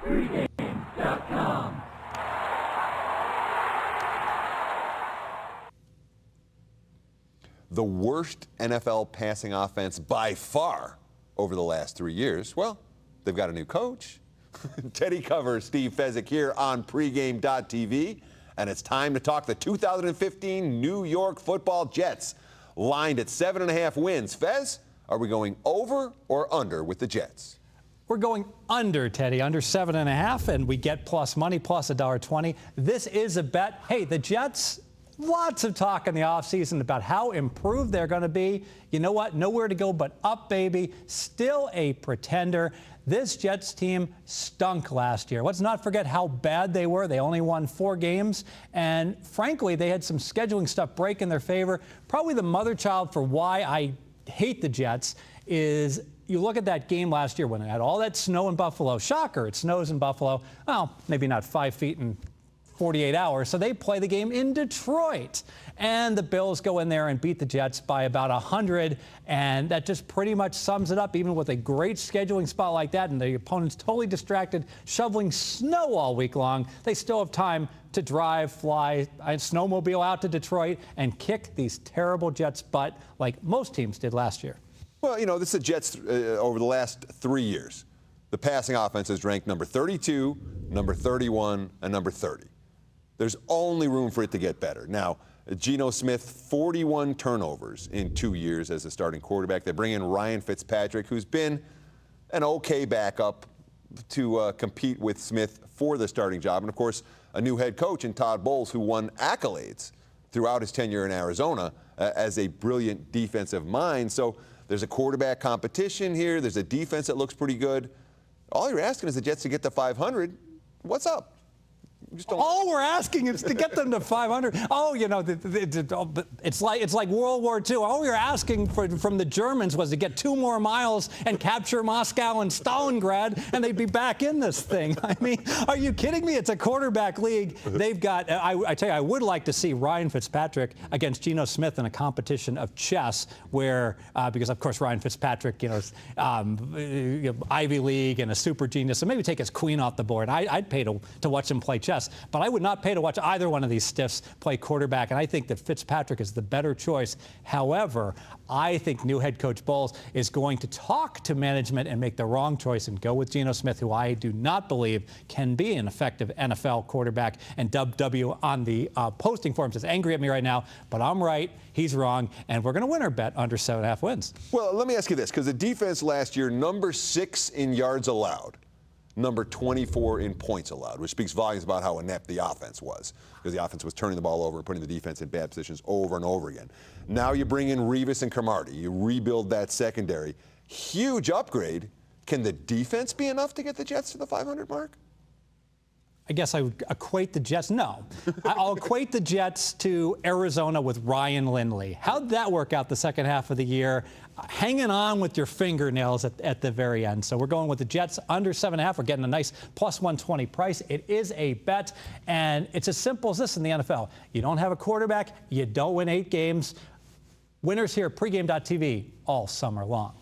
Pregame.com. The worst NFL passing offense by far over the last 3 years. Well, they've got a new coach. Teddy covers Steve Fezzik here on pregame.tv, and it's time to talk the 2015 New York Football Jets, lined at 7.5 wins. Fez, are we going over or under with the Jets? We're going under, Teddy, under 7.5, and we get plus money, plus $1.20. This is a bet. Hey, the Jets, lots of talk in the offseason about how improved they're going to be. You know what? Nowhere to go but up, baby. Still a pretender. This Jets team stunk last year. Let's not forget how bad they were. They only won 4 games. And frankly, they had some scheduling stuff break in their favor. Probably the mother child for why I hate the Jets is you look at that game last year when it had all that snow in Buffalo. Shocker, it snows in Buffalo. Well, maybe not 5 feet in 48 hours. So they play the game in Detroit. And the Bills go in there and beat the Jets by about 100. And that just pretty much sums it up, even with a great scheduling spot like that. And the opponent's totally distracted, shoveling snow all week long. They still have time to drive, fly, snowmobile out to Detroit and kick these terrible Jets' butt like most teams did last year. Well, you know, this is the Jets over the last 3 years. The passing offense is ranked number 32, number 31, and number 30. There's only room for it to get better. Now, Geno Smith, 41 turnovers in 2 years as a starting quarterback. They bring in Ryan Fitzpatrick, who's been an okay backup to compete with Smith for the starting job. And, of course, a new head coach in Todd Bowles, who won accolades throughout his tenure in Arizona as a brilliant defensive mind. So there's a quarterback competition here. There's a defense that looks pretty good. All you're asking is the Jets to get to 500. What's up? All we're asking is to get them to 500. Oh, you know, it's like World War II. All we were asking from the Germans was to get 2 more miles and capture Moscow and Stalingrad, and they'd be back in this thing. I mean, are you kidding me? It's a quarterback league. They've got, I tell you, I would like to see Ryan Fitzpatrick against Geno Smith in a competition of chess where, because, of course, Ryan Fitzpatrick, you know, Ivy League and a super genius, so maybe take his queen off the board. I'd pay to watch him play chess. But I would not pay to watch either one of these stiffs play quarterback, and I think that Fitzpatrick is the better choice. However, I think new head coach Bowles is going to talk to management and make the wrong choice and go with Geno Smith, who I do not believe can be an effective NFL quarterback. And W on the posting forums is angry at me right now, but I'm right, he's wrong, and we're going to win our bet under 7.5 wins. Well, let me ask you this, because the defense last year, number 6 in yards allowed, number 24 in points allowed, which speaks volumes about how inept the offense was, because the offense was turning the ball over and putting the defense in bad positions over and over again. Now you bring in Revis and Cromartie. You rebuild that secondary. Huge upgrade. Can the defense be enough to get the Jets to the 500 mark? I guess I would equate the Jets. No. I'll equate the Jets to Arizona with Ryan Lindley. How'd that work out the second half of the year? Hanging on with your fingernails at the very end. So we're going with the Jets under 7.5. We're getting a nice plus 120 price. It is a bet, and it's as simple as this in the NFL. You don't have a quarterback, you don't win 8 games. Winners here at pregame.tv all summer long.